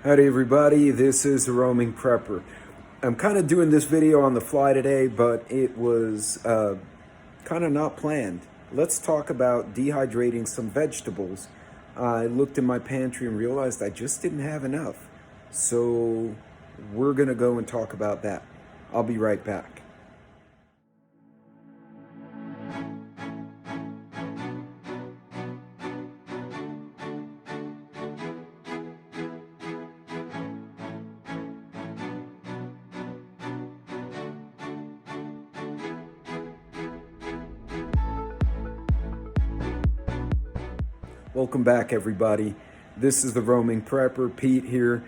Howdy everybody, this is the Roaming Prepper. I'm kind of doing this video on the fly today, but it was kind of not planned. Let's talk about dehydrating some vegetables. I looked in my pantry and realized I just didn't have enough. So we're gonna go and talk about that. I'll be right back. Welcome back, everybody. This is the Roaming Prepper, Pete here.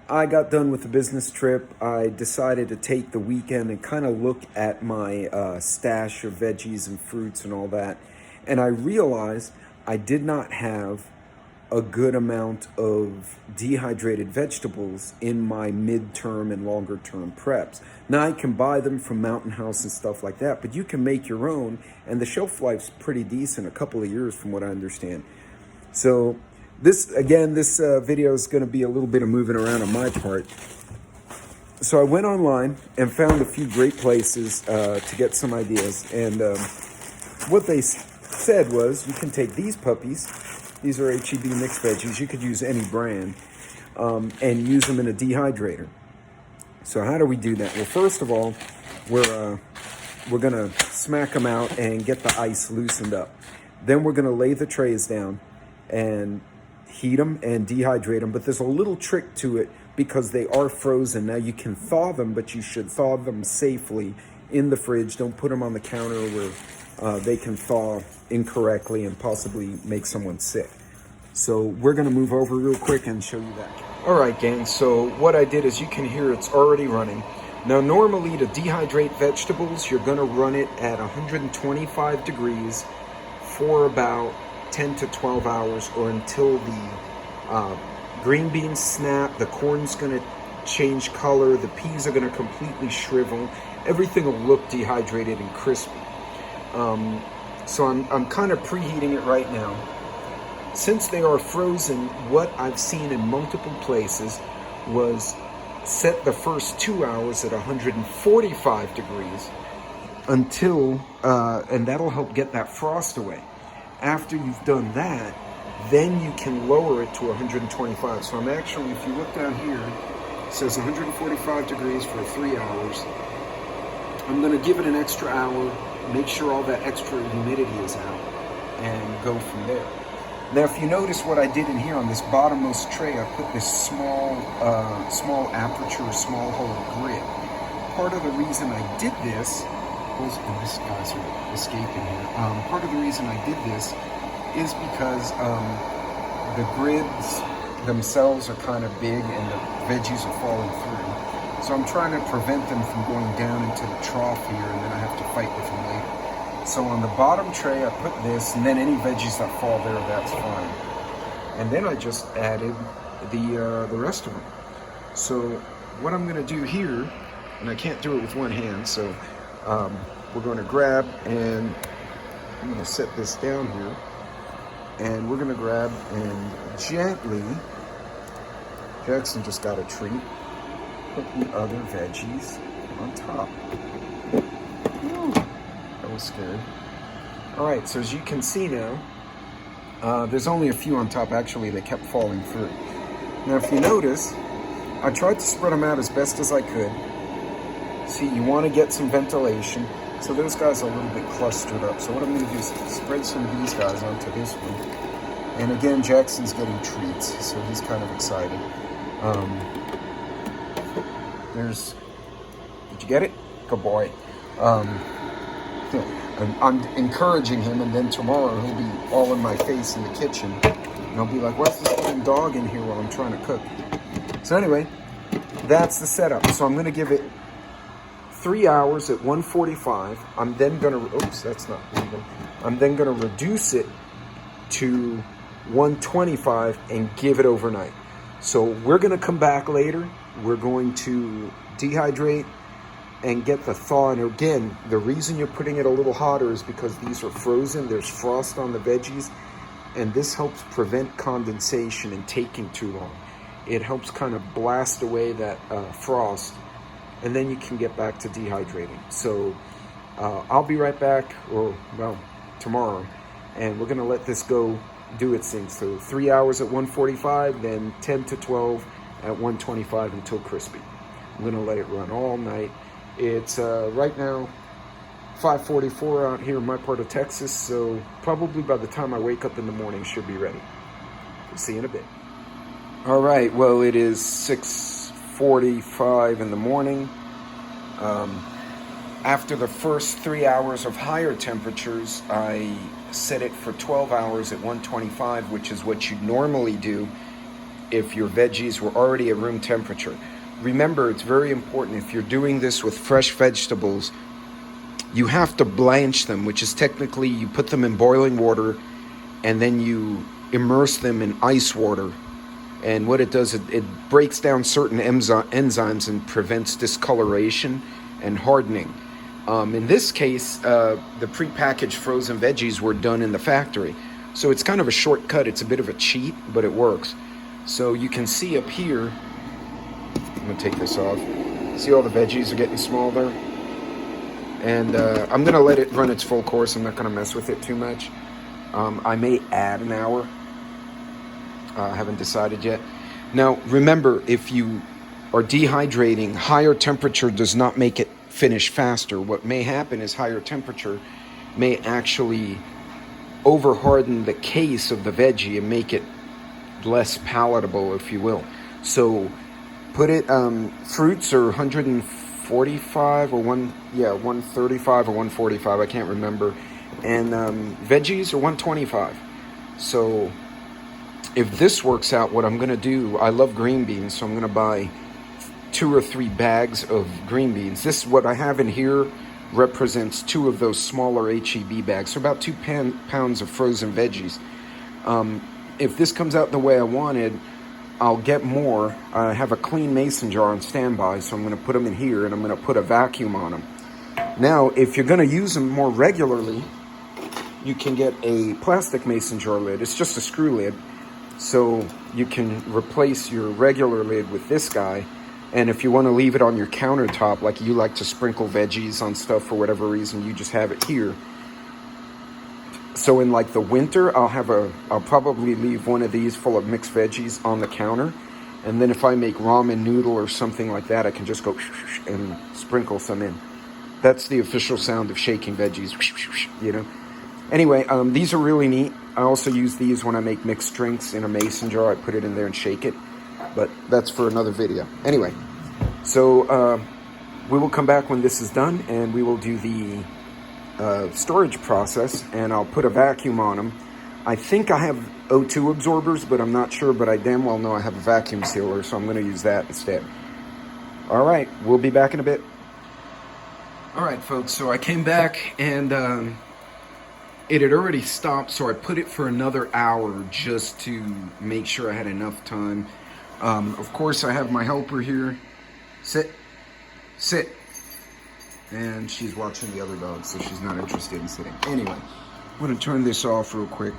I got done with the business trip. I decided to take the weekend and kind of look at my stash of veggies and fruits and all that. And I realized I did not have a good amount of dehydrated vegetables in my midterm and longer term preps. Now I can buy them from Mountain House and stuff like that, but you can make your own, and the shelf life's pretty decent, a couple of years from what I understand. So this video is going to be a little bit of moving around on my part. So I went online and found a few great places to get some ideas. And what they said was you can take these puppies. These are HEB mixed veggies. You could use any brand and use them in a dehydrator. So how do we do that? Well, first of all, we're going to smack them out and get the ice loosened up. Then we're going to lay the trays down and heat them and dehydrate them. But there's a little trick to it because they are frozen. Now you can thaw them, but you should thaw them safely in the fridge. Don't put them on the counter where they can thaw incorrectly and possibly make someone sick. So we're gonna move over real quick and show you that. All right, gang, so what I did is you can hear it's already running. Now normally to dehydrate vegetables, you're gonna run it at 125 degrees for about 10 to 12 hours or until the green beans snap, the corn's gonna change color, the peas are gonna completely shrivel, everything will look dehydrated and crispy. So I'm kind of preheating it right now. Since they are frozen, what I've seen in multiple places was set the first 2 hours at 145 degrees until, and that'll help get that frost away. After you've done that, then you can lower it to 125. So I'm actually, if you look down here, it says 145 degrees for 3 hours. I'm gonna give it an extra hour, make sure all that extra humidity is out, and go from there. Now, if you notice what I did in here on this bottommost tray, I put this small aperture, small hole grid. Part of the reason I did this, these guys are escaping here. Part of the reason I did this is because the grids themselves are kind of big and the veggies are falling through. So I'm trying to prevent them from going down into the trough here, and then I have to fight with them later. So on the bottom tray, I put this, and then any veggies that fall there, that's fine. And then I just added the rest of them. So what I'm gonna do here, and I can't do it with one hand, so we're going to grab, and I'm going to set this down here, and we're going to grab and gently, Jackson just got a treat, put the other veggies on top. Ooh, that was scary. All right, so as you can see now, there's only a few on top. Actually, they kept falling through. Now, if you notice, I tried to spread them out as best as I could. See, you want to get some ventilation. So those guys are a little bit clustered up. So what I'm going to do is spread some of these guys onto this one. And again, Jackson's getting treats, so he's kind of excited. Did you get it? Good boy. I'm encouraging him, and then tomorrow he'll be all in my face in the kitchen. And I'll be like, what's this little dog in here while I'm trying to cook? So anyway, that's the setup. So I'm going to give it 3 hours at 145. I'm then gonna, oops, that's not even. I'm then gonna reduce it to 125 and give it overnight. So we're gonna come back later. We're going to dehydrate and get the thaw. And again, the reason you're putting it a little hotter is because these are frozen. There's frost on the veggies, and this helps prevent condensation and taking too long. It helps kind of blast away that frost, and then you can get back to dehydrating. So I'll be right back, or well, tomorrow, and we're gonna let this go do its thing. So 3 hours at 145, then 10 to 12 at 125 until crispy. I'm gonna let it run all night. It's right now 5:44 out here in my part of Texas, so probably by the time I wake up in the morning, it should be ready. We'll see you in a bit. All right, well, it is 6:45 in the morning. After the first 3 hours of higher temperatures, I set it for 12 hours at 125, which is what you normally do if your veggies were already at room temperature. Remember, it's very important, if you're doing this with fresh vegetables, you have to blanch them, which is technically you put them in boiling water and then you immerse them in ice water. And what it does, it breaks down certain enzymes and prevents discoloration and hardening. In this case, the prepackaged frozen veggies were done in the factory. So it's kind of a shortcut. It's a bit of a cheat, but it works. So you can see up here, I'm gonna take this off. See all the veggies are getting small there? And I'm gonna let it run its full course. I'm not gonna mess with it too much. I may add an hour. I haven't decided yet. Now, remember, if you are dehydrating, higher temperature does not make it finish faster. What may happen is higher temperature may actually over-harden the case of the veggie and make it less palatable, if you will. So put it, fruits are 145 or 135 or 145, I can't remember. And veggies are 125. So if this works out, what I'm gonna do, I love green beans, so I'm gonna buy 2 or 3 bags of green beans. This, what I have in here, represents 2 of those smaller HEB bags, so about 2 pounds of frozen veggies. If this comes out the way I wanted, I'll get more. I have a clean mason jar on standby, so I'm gonna put them in here and I'm gonna put a vacuum on them. Now, if you're gonna use them more regularly, you can get a plastic mason jar lid. It's just a screw lid. So you can replace your regular lid with this guy. And if you want to leave it on your countertop, like you like to sprinkle veggies on stuff for whatever reason, you just have it here. So in like the winter, I'll probably leave one of these full of mixed veggies on the counter. And then if I make ramen noodle or something like that, I can just go and sprinkle some in. That's the official sound of shaking veggies, you know. Anyway, these are really neat. I also use these when I make mixed drinks in a mason jar. I put it in there and shake it. But that's for another video. Anyway, so we will come back when this is done, and we will do the storage process, and I'll put a vacuum on them. I think I have O2 absorbers, but I'm not sure, but I damn well know I have a vacuum sealer, so I'm going to use that instead. All right, we'll be back in a bit. All right, folks, so I came back, and it had already stopped, so I put it for another hour just to make sure I had enough time. Of course, I have my helper here. Sit. And she's watching the other dog, so she's not interested in sitting. Anyway, I'm going to turn this off real quick.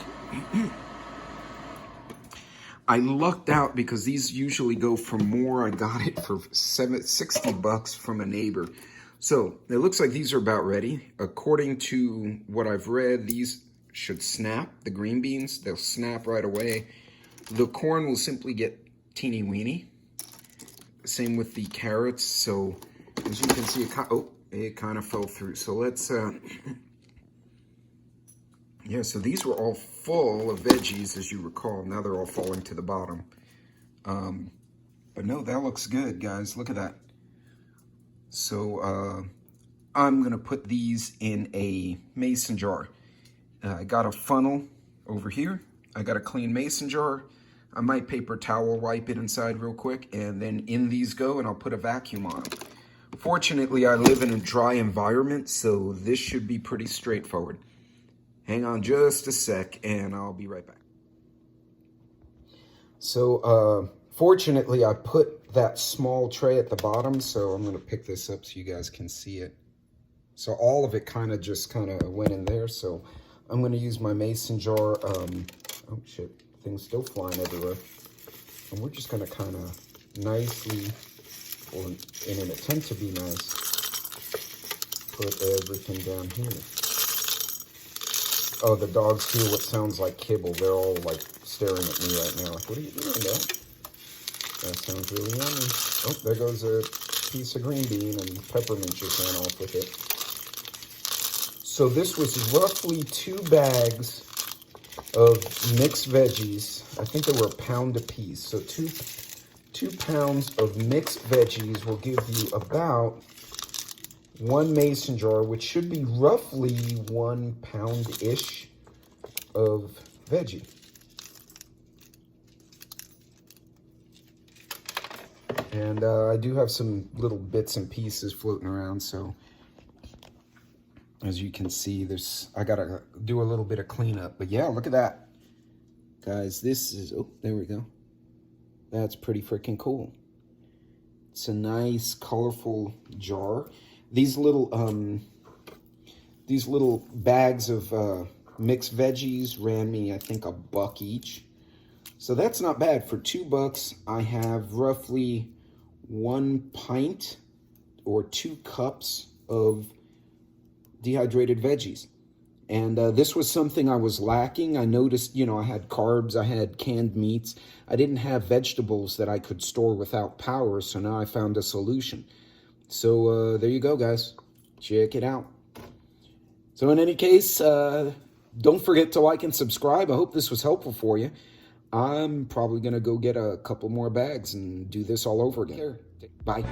I lucked out because these usually go for more. I got it for $60 from a neighbor. So it looks like these are about ready. According to what I've read, these should snap, the green beans. They'll snap right away. The corn will simply get teeny weeny. Same with the carrots. So as you can see, it kind of fell through. So let's, yeah, so these were all full of veggies, as you recall. Now they're all falling to the bottom. But no, that looks good, guys. Look at that. So I'm going to put these in a mason jar. I got a funnel over here. I got a clean mason jar. I might paper towel wipe it inside real quick, and then in these go, and I'll put a vacuum on them. Fortunately, I live in a dry environment, so this should be pretty straightforward. Hang on just a sec, and I'll be right back. So, fortunately, I put that small tray at the bottom, so I'm going to pick this up so you guys can see it. So all of it kind of went in there, so I'm going to use my mason jar. Oh, shit. Things still flying everywhere. And we're just gonna kind of nicely, or in an attempt to be nice, put everything down here. Oh, the dogs hear what sounds like kibble. They're all like staring at me right now. Like, what are you doing, Dad? That sounds really yummy. Oh, there goes a piece of green bean, and peppermint just ran off with it. So this was roughly 2 bags of mixed veggies. I think they were a pound a piece. So two pounds of mixed veggies will give you about 1 mason jar, which should be roughly 1 pound-ish of veggie. And I do have some little bits and pieces floating around, so as you can see, I gotta do a little bit of cleanup. But yeah, look at that. Guys, this is, oh, there we go. That's pretty freaking cool. It's a nice, colorful jar. These little bags of mixed veggies ran me, I think, $1 each. So that's not bad. For $2, I have roughly 1 pint or 2 cups of dehydrated veggies. And this was something I was lacking. I noticed, I had carbs, I had canned meats. I didn't have vegetables that I could store without power, so now I found a solution. So there you go, guys. Check it out. So in any case, don't forget to like and subscribe. I hope this was helpful for you. I'm probably going to go get a couple more bags and do this all over again. Bye.